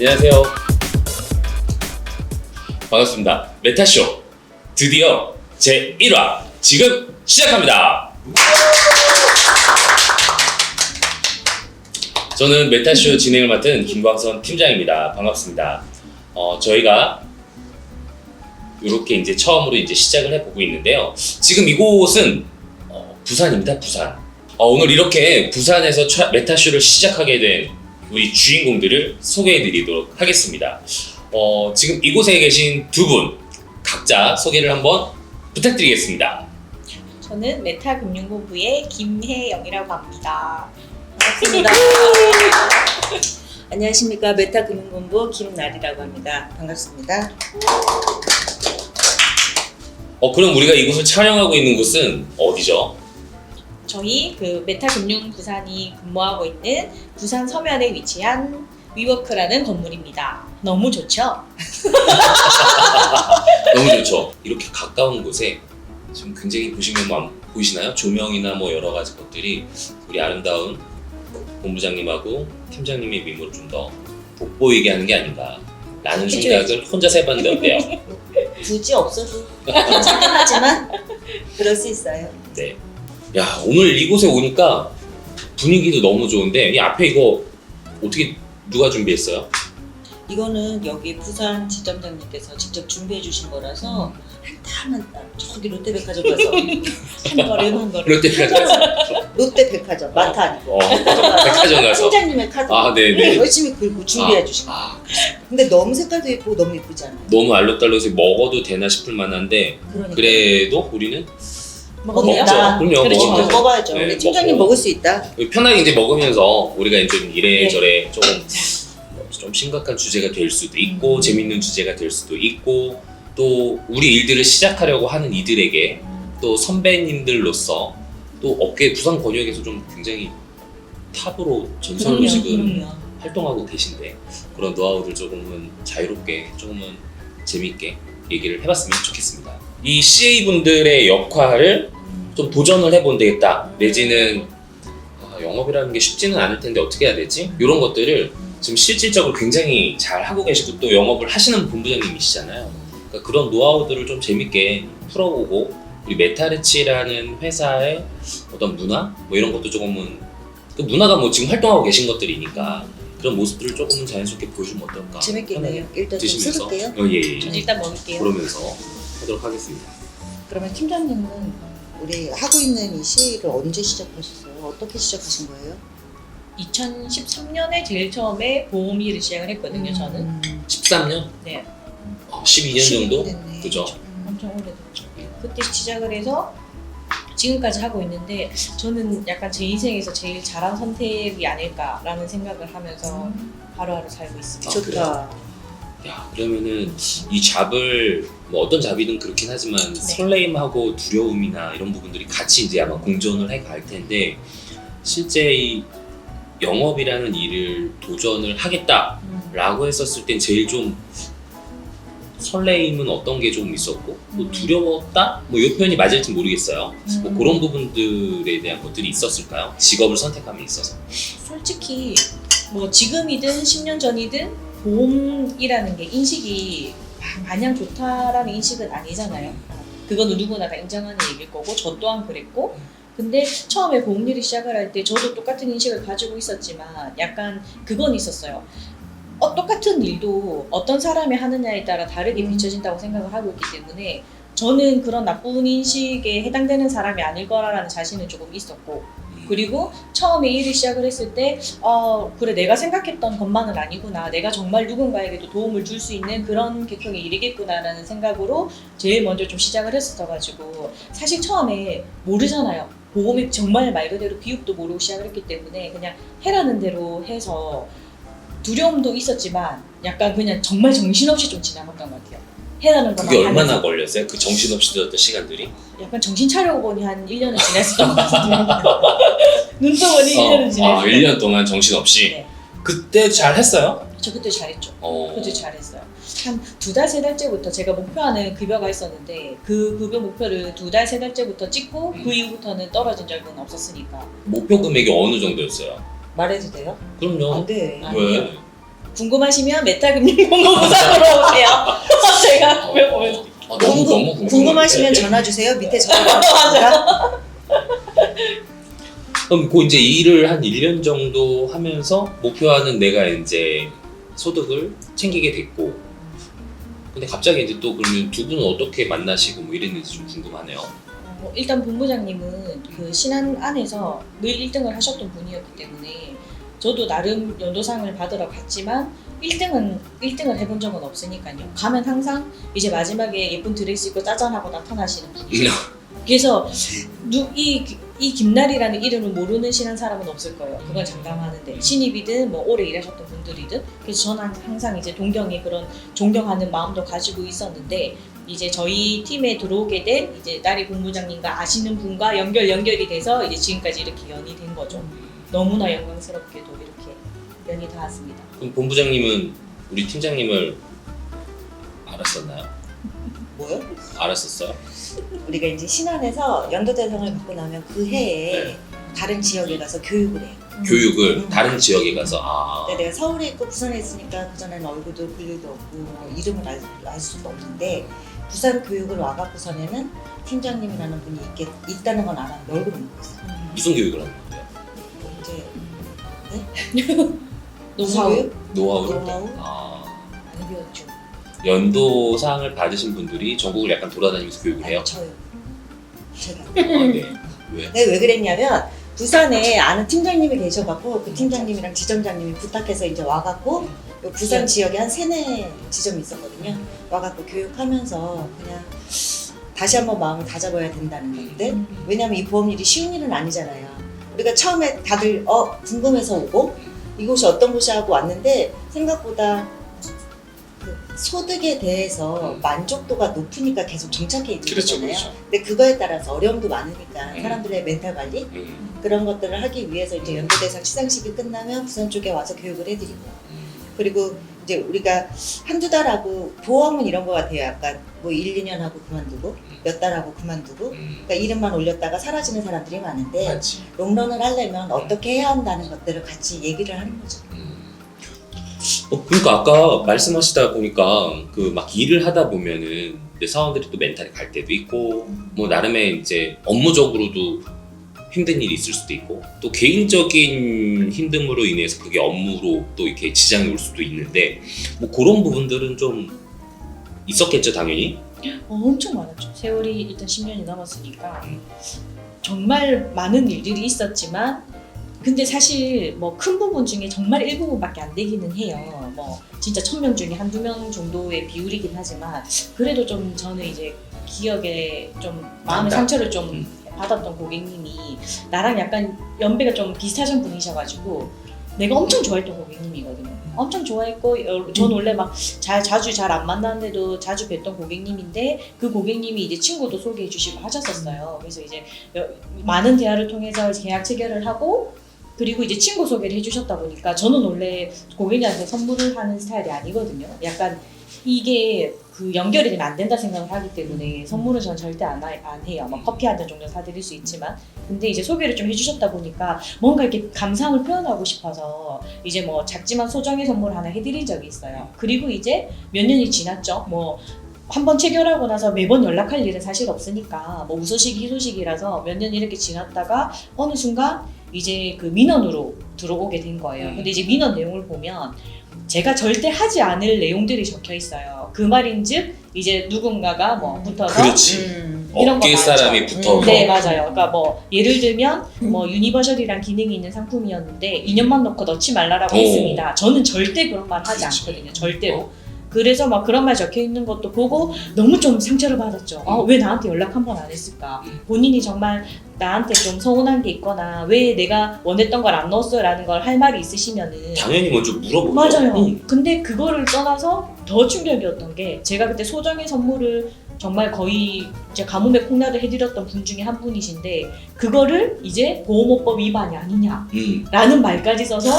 안녕하세요. 반갑습니다. 메타쇼 드디어 제 1화 지금 시작합니다. 저는 메타쇼 진행을 맡은 김광선 팀장입니다. 반갑습니다. 저희가 이렇게 이제 처음으로 이제 시작을 해보고 있는데요. 지금 이곳은 부산입니다. 부산. 오늘 이렇게 부산에서 메타쇼를 시작하게 된 우리 주인공들을 소개해드리도록 하겠습니다. 지금 이곳에 계신 두 분 각자 소개를 한번 부탁드리겠습니다. 저는 메타금융본부의 김혜영이라고 합니다. 반갑습니다. 안녕하십니까. 메타금융본부 김나리라고 합니다. 반갑습니다. 그럼 우리가 이곳을 촬영하고 있는 곳은 어디죠? 저희 그 메타금융 부산이 근무하고 있는 부산 서면에 위치한 위워크라는 건물입니다. 너무 좋죠? 너무 좋죠. 이렇게 가까운 곳에 지금 굉장히 보시면 보이시나요? 조명이나 뭐 여러 가지 것들이 우리 아름다운 본부장님하고 팀장님의 미모를 좀 더 돋보이게 하는 게 아닌가 라는 생각을 혼자서 해봤는데 어때요? 굳이 없어도 괜찮긴 하지만 그럴 수 있어요. 네. 야, 오늘 이곳에 오니까 분위기도 너무 좋은데 이 앞에 이거 어떻게 누가 준비했어요? 이거는 여기 부산 지점장님께서 직접 준비해 주신 거라서 한땀 저기 롯데백화점 가서 한 거를 롯데백화점. 롯데백화점 마트 아니고 백화점 가서. 팀장님의 카드 네네. 열심히 긁고 준비해 주신 거예요. 근데 너무 색깔도 예쁘고 너무 예쁘지 않아요? 너무 알록달록해서 먹어도 되나 싶을 만한데 그러니까. 그래도 우리는 먹어도 먹죠. 되나? 그럼요. 그렇죠. 먹어야죠. 먹어야죠. 네, 우리 팀장님 먹고. 먹을 수 있다. 편하게 이제 먹으면서 우리가 좀 이래저래 좀 심각한 주제가 될 수도 있고 재밌는 주제가 될 수도 있고 또 우리 일들을 시작하려고 하는 이들에게 또 선배님들로서 또 업계 부산 권역에서 좀 굉장히 탑으로 전설로 지금 활동하고 계신데 그런 노하우들 조금은 자유롭게 조금은 재밌게 얘기를 해봤으면 좋겠습니다. 이 CA분들의 역할을 좀 도전을 해본 되겠다 내지는 영업이라는 게 쉽지는 않을 텐데 어떻게 해야 되지? 이런 것들을 지금 실질적으로 굉장히 잘 하고 계시고 또 영업을 하시는 본부장님이시잖아요. 그러니까 그런 노하우들을 좀 재밌게 풀어보고 우리 메타르치라는 회사의 어떤 문화? 뭐 이런 것도 조금은 그 문화가 뭐 지금 활동하고 계신 것들이니까 그런 모습들을 조금은 자연스럽게 보여주면 어떨까? 재밌게 하는 해요. 일단 좀 드시면서 쓸게요. 예. 전 일단 먹을게요. 그러면서 하도록 하겠습니다. 그러면 팀장님은 우리 하고 있는 이 CA를 언제 시작하셨어요? 어떻게 시작하신 거예요? 2013년에 제일 처음에 보험 일을 시작을 했거든요. 저는 13년? 네. 12년 정도? 됐네. 그죠? 엄청 오래됐죠. 그때 시작을 해서 지금까지 하고 있는데 저는 약간 제 인생에서 제일 잘한 선택이 아닐까라는 생각을 하면서 하루하루 살고 있습니다. 좋다. 야, 그러면은 이 잡을 뭐 어떤 잡이든 그렇긴 하지만 설레임하고 두려움이나 이런 부분들이 같이 이제 아마 공존을 해 갈 텐데 실제 이 영업이라는 일을 도전을 하겠다라고 했었을 땐 제일 좀 설레임은 어떤 게 좀 있었고 또 두려웠다? 뭐 이 표현이 맞을지 모르겠어요. 뭐 그런 부분들에 대한 것들이 있었을까요? 직업을 선택함에 있어서. 솔직히 뭐 지금이든 10년 전이든 보험이라는 게 인식이 마냥 좋다라는 인식은 아니잖아요. 그거는 누구나 다 인정하는 얘기일 거고 저 또한 그랬고 근데 처음에 보험 일을 시작을 할 때 저도 똑같은 인식을 가지고 있었지만 약간 그건 있었어요. 똑같은 일도 어떤 사람이 하느냐에 따라 다르게 비춰진다고 생각을 하고 있기 때문에 저는 그런 나쁜 인식에 해당되는 사람이 아닐 거라는 자신은 조금 있었고 그리고 처음에 일을 시작을 했을 때 그래 내가 생각했던 것만은 아니구나 내가 정말 누군가에게도 도움을 줄 수 있는 그런 계통에 이르겠구나라는 생각으로 제일 먼저 좀 시작을 했었어가지고 사실 처음에 모르잖아요. 보험이 정말 말 그대로 비육도 모르고 시작을 했기 때문에 그냥 해라는 대로 해서 두려움도 있었지만 약간 그냥 정말 정신없이 좀 지나갔던 것 같아요. 해라는 것만 그게 얼마나 하면서. 걸렸어요? 그 정신없이 들었던 시간들이? 약간 정신 차려보니 한 1년은 지났었던 것 같은데 눈떠보니 1년은 지났어요. 1년 동안 정신없이? 네. 그때 잘 했어요? 저 그때 잘했죠. 어. 그때 잘했어요. 한 2달, 3달째부터 제가 목표하는 급여가 있었는데 그 급여 목표를 2달, 3달째부터 찍고 그 이후부터는 떨어진 적은 없었으니까. 목표 금액이 어느 정도였어요? 말해도 돼요? 그럼요. 안 돼. 아니에요. 왜? 궁금하시면 메타금융공고 부산으로 오세요. 제가 보여드릴게요. 너무 궁금한데. 궁금하시면 전화 주세요. 밑에 전화 주세요. 그럼 그 이제 일을 한 1년 정도 하면서 목표하는 내가 이제 소득을 챙기게 됐고, 근데 갑자기 이제 또 그러면 두 분은 어떻게 만나시고 뭐 이랬는지 좀 궁금하네요. 일단 본부장님은 그 신한 안에서 늘 1등을 하셨던 분이었기 때문에 저도 나름 연도상을 받으러 갔지만 1등을 해본 적은 없으니까요. 가면 항상 이제 마지막에 예쁜 드레스 입고 짜잔하고 나타나시는 분이에요. 그래서 이 김날이라는 이름을 모르는 신한 사람은 없을 거예요. 그건 장담하는데 신입이든 뭐 오래 일하셨던 분들이든. 그래서 저는 항상 이제 동경의 그런 존경하는 마음도 가지고 있었는데 이제 저희 팀에 들어오게 된 이제 나리 본부장님과 아시는 분과 연결이 돼서 이제 지금까지 이렇게 연이 된 거죠. 너무나 영광스럽게도 이렇게 연이 닿았습니다. 그럼 본부장님은 우리 팀장님을 알았었나요? 뭐요? 알았었어요? 우리가 이제 신안에서 연도대상을 받고 나면 그 해에 네. 다른 지역에 가서 교육을 해요. 교육을 다른 지역에 가서 근데 내가 서울에 있고 부산에 있으니까 그전에는 얼굴도 분류도 없고 뭐 이름을 알 수도 없는데 부산 교육을 와갖고서는 팀장님이라는 분이 있다는 건 알았는데 얼굴을 못 봤어요. 무슨 교육을 하는 건데요? 이제 노하우 노하우를? 노하우? 많이 배웠죠. 연도상을 받으신 분들이 전국을 약간 돌아다니면서 교육을 해요? 저요. 제가. 네. 왜? 네, 왜 그랬냐면 부산에 아는 팀장님이 계셔갖고 그 팀장님이랑 지점장님이 부탁해서 이제 와갖고 요 부산 지역에 한 3-4 지점이 있었거든요. 와갖고 교육하면서 그냥 다시 한번 마음을 다잡아야 된다는 건데 왜냐면 이 보험일이 쉬운 일은 아니잖아요. 우리가 처음에 다들 궁금해서 오고 이곳이 어떤 곳이 하고 왔는데 생각보다 그 소득에 대해서 만족도가 높으니까 계속 정착해 있는 그렇죠, 거잖아요. 그렇죠. 근데 그거에 따라서 어려움도 많으니까 사람들의 멘탈 관리 그런 것들을 하기 위해서 이제 연도대상 시상식이 끝나면 부산 쪽에 와서 교육을 해드리고 그리고 이제 우리가 한두 달 하고 보험은 이런 거 같아요. 약간 뭐 1-2년 하고 그만두고 몇 달 하고 그만두고 그러니까 이름만 올렸다가 사라지는 사람들이 많은데 맞지. 롱런을 하려면 어떻게 해야 한다는 것들을 같이 얘기를 하는 거죠. 그러니까 아까 말씀하시다 보니까 그 막 일을 하다 보면은 이제 사원들이 또 멘탈이 갈 때도 있고 뭐 나름의 이제 업무적으로도 힘든 일이 있을 수도 있고 또 개인적인 힘듦으로 인해서 그게 업무로 또 이렇게 지장이 올 수도 있는데 뭐 그런 부분들은 좀 있었겠죠 당연히. 엄청 많았죠. 세월이 일단 10년이 넘었으니까 정말 많은 일들이 있었지만 근데 사실 뭐 큰 부분 중에 정말 일부분밖에 안 되기는 해요. 뭐 진짜 1000명 중에 한두 명 정도의 비율이긴 하지만 그래도 좀 저는 이제 기억에 좀 마음의 상처를 좀 받았던 고객님이 나랑 약간 연배가 좀 비슷하신 분이셔가지고 내가 엄청 좋아했던 고객님이거든요. 엄청 좋아했고 전 원래 막 자주 잘 안 만나는데도 자주 뵀던 고객님인데 그 고객님이 이제 친구도 소개해 주시고 하셨었어요. 그래서 이제 많은 대화를 통해서 계약 체결을 하고 그리고 이제 친구 소개를 해주셨다 보니까 저는 원래 고객님한테 선물을 하는 스타일이 아니거든요. 약간 이게 그 연결이 되면 안 된다 생각을 하기 때문에 선물은 저는 절대 안 해요. 막 커피 한 잔 정도 사드릴 수 있지만 근데 이제 소개를 좀 해주셨다 보니까 뭔가 이렇게 감상을 표현하고 싶어서 이제 뭐 작지만 소정의 선물 하나 해드린 적이 있어요. 그리고 이제 몇 년이 지났죠. 뭐 한번 체결하고 나서 매번 연락할 일은 사실 없으니까 뭐 우소식 희소식이라서 몇 년 이렇게 지났다가 어느 순간 이제 그 민원으로 들어오게 된 거예요. 근데 이제 민원 내용을 보면 제가 절대 하지 않을 내용들이 적혀 있어요. 그 말인즉 이제 누군가가 뭐 붙어서 그렇지. 이런 거 업계 많죠. 사람이 붙어서 네 맞아요. 그러니까 뭐 예를 들면 뭐 유니버셜이란 기능이 있는 상품이었는데 2년만 넣고 넣지 말라라고 오. 했습니다. 저는 절대 그런 말 하지 그렇지. 않거든요. 절대로. 그래서 막 그런 말 적혀 있는 것도 보고 너무 좀 상처를 받았죠. 왜 나한테 연락 한 번 안 했을까? 본인이 정말 나한테 좀 서운한 게 있거나 왜 내가 원했던 걸 안 넣었어라는 걸 할 말이 있으시면은 당연히 먼저 물어보죠. 맞아요. 근데 그거를 떠나서 더 충격이었던 게 제가 그때 소정의 선물을 정말 거의 이제 가뭄에 콩나도 해드렸던 분 중에 한 분이신데 그거를 이제 보험업법 위반이 아니냐라는 말까지 써서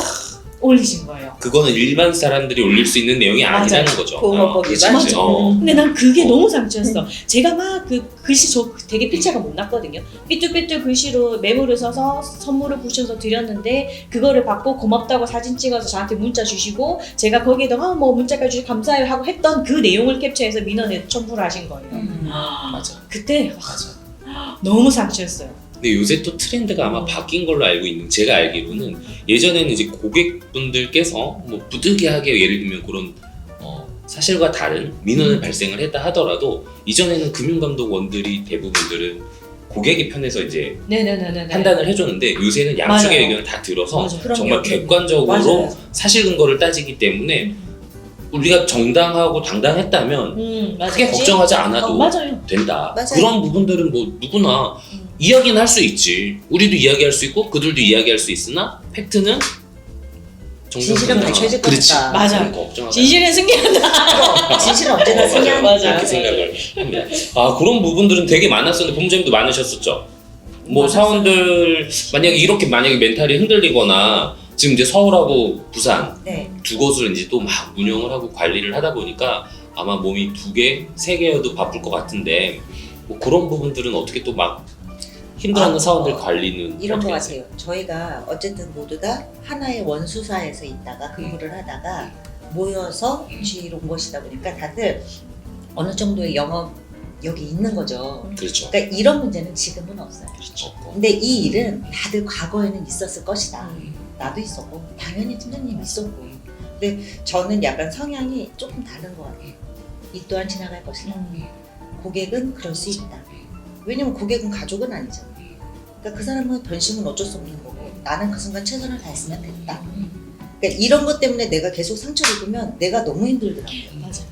올리신 거예요. 그거는 일반 사람들이 올릴 수 있는 내용이 아니라는 맞아요. 거죠. 보호법이 그치, 맞아. 그치. 근데 난 그게 어. 너무 상처였어. 제가 막 그 글씨 저 되게 필자가 못 났거든요. 삐뚤삐뚤 글씨로 메모를 써서 선물을 붙여서 드렸는데 그거를 받고 고맙다고 사진 찍어서 저한테 문자 주시고 제가 거기에다가 뭐 문자까지 주셔서 감사해요 하고 했던 그 내용을 캡처해서 민원에 첨부를 하신 거예요. 맞아. 그때 맞아. 너무 상처였어요. 근데 요새 또 트렌드가 아마 바뀐 걸로 알고 있는 제가 알기로는 예전에는 이제 고객분들께서 뭐 부득이하게 예를 들면 그런 사실과 다른 민원을 발생을 했다 하더라도 이전에는 금융감독원들이 대부분들은 고객의 편에서 이제 네네네네. 판단을 해줬는데 요새는 양측의 맞아요. 의견을 다 들어서 맞아요. 정말 그럼요. 객관적으로 맞아요. 사실 근거를 따지기 때문에 우리가 정당하고 당당했다면 맞아. 크게 걱정하지 않아도 맞아요. 된다. 맞아요. 그런 부분들은 뭐 누구나 이야기는 할 수 있지. 우리도 이야기할 수 있고 그들도 이야기할 수 있으나 팩트는 진실은 밝혀질 그렇지. 거니까. 맞아. 걱정하지 진실은 승리한다. 진실은 언제나 승리하니까. 맞아요. 그렇게 생각을 합니다. 아 그런 부분들은 되게 많았었는데 본부장님도 많으셨었죠. 뭐 많았어요. 사원들 만약에 멘탈이 흔들리거나 지금 이제 서울하고 부산 네. 두 곳을 이제 또 막 운영을 하고 관리를 하다 보니까 아마 몸이 2개, 3개여도 바쁠 것 같은데 뭐 그런 부분들은 어떻게 또 막 힘들어하는 사원들 관리는 이런 것 어떻게 하세요? 같아요. 저희가 어쨌든 모두가 하나의 원수사에서 있다가 근무를 하다가 모여서 주의로 온 것이다 보니까 다들 어느 정도의 영업력이 있는 거죠. 그렇죠. 그러니까 이런 문제는 지금은 없어요. 그렇죠. 근데 이 일은 다들 과거에는 있었을 것이다. 나도 있었고 당연히 팀장님 있었고. 근데 저는 약간 성향이 조금 다른 것 같아요. 이 또한 지나갈 것이다. 고객은 그럴 수 있다. 왜냐면 고객은 가족은 아니잖아. 그러니까 그 사람은 변심은 어쩔 수 없는 거고 나는 그 순간 최선을 다했으면 됐다. 그러니까 이런 것 때문에 내가 계속 상처를 입으면 내가 너무 힘들더라고요. 맞아요.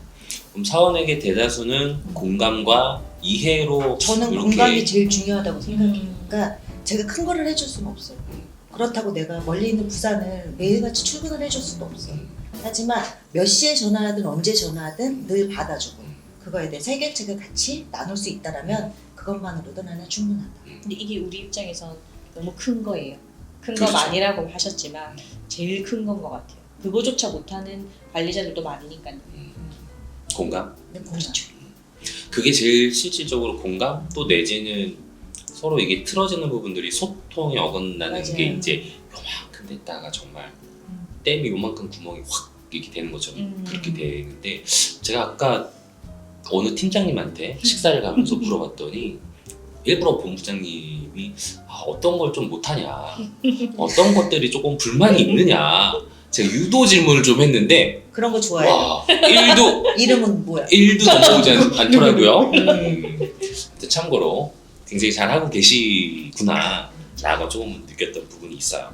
그럼 사원에게 대다수는 공감과 이해로 저는 이렇게 공감이 제일 중요하다고 생각해요. 음. 그러니까 제가 큰 거를 해줄 수는 없어요. 그렇다고 내가 멀리 있는 부산을 매일같이 출근을 해줄 수도 없어요. 하지만 몇 시에 전화하든 언제 전화하든 늘 받아주고 그거에 대해 해결책을 같이 나눌 수 있다라면 그것만으로도 나는 충분하다. 근데 이게 우리 입장에서 너무 큰 거예요. 큰 그렇죠. 거 많이라고 하셨지만 제일 큰 건 것 같아요. 그거조차 못하는 관리자들도 많으니까요. 공감? 근데 공감. 그게 제일 실질적으로 공감 또 내지는 서로 이게 틀어지는 부분들이 소통이 어긋나는 맞아요. 게 이제 요만큼 됐다가 정말 댐이 요만큼 구멍이 확 이렇게 되는 것처럼 그렇게 되는데 제가 아까 어느 팀장님한테 식사를 가면서 물어봤더니 일부러 본부장님이 어떤 걸 좀 못하냐 어떤 것들이 조금 불만이 있느냐 제가 유도 질문을 좀 했는데 그런 거 좋아해요. 와 1도 이름은 뭐야? 1도 넘어오지 않더라고요. 참고로 굉장히 잘하고 계시구나 라고 조금 느꼈던 부분이 있어요.